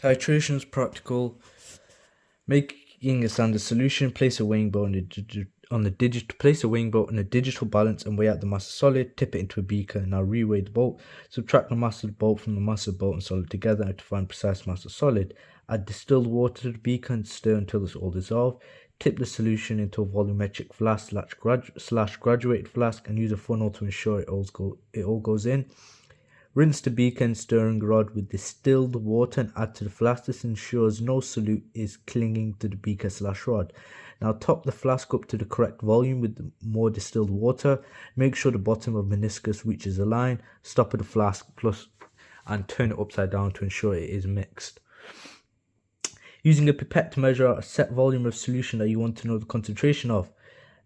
Titration is practical. Making a standard solution, place a weighing boat place a weighing boat in a digital balance and weigh out the mass of solid, tip it into a beaker, and now reweigh the boat. Subtract the mass of the boat from the mass of the boat and solid together to find precise mass of solid. Add distilled water to the beaker and stir until it's all dissolved. Tip the solution into a volumetric flask / graduated flask and use a funnel to ensure it all goes in. Rinse the beaker and stirring rod with distilled water and add to the flask. This ensures no solute is clinging to the beaker / rod. Now top the flask up to the correct volume with more distilled water. Make sure the bottom of meniscus reaches the line. Stop at the flask and turn it upside down to ensure it is mixed. Using a pipette to measure a set volume of solution that you want to know the concentration of.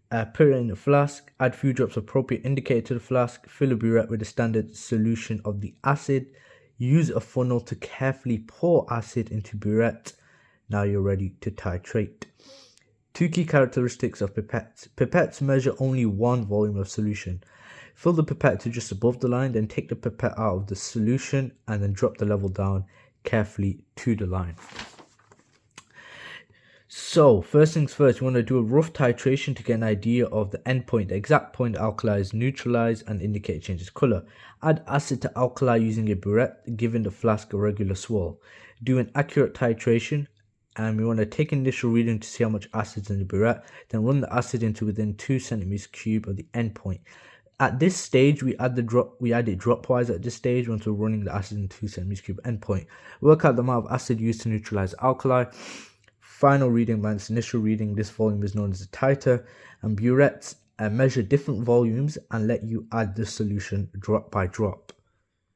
Put it in a flask, add few drops of appropriate indicator to the flask, fill a burette with a standard solution of the acid. Use a funnel to carefully pour acid into burette. Now you're ready to titrate. Two key characteristics of pipettes. Pipettes measure only one volume of solution. Fill the pipette to just above the line, then take the pipette out of the solution and then drop the level down carefully to the line. So, first things first, you want to do a rough titration to get an idea of the end point, the exact point the alkali is neutralized and indicate changes color. Add acid to alkali using a burette, giving the flask a regular swirl. Do an accurate titration, and we want to take an initial reading to see how much acid is in the burette, then run the acid into within 2 centimeters cube of the end point. At this stage, we add it dropwise. At this stage, once we're running the acid in 2 centimeters cube end point, work out the amount of acid used to neutralize alkali. Final reading minus initial reading, this volume is known as a titer, and burettes measure different volumes and let you add the solution drop by drop.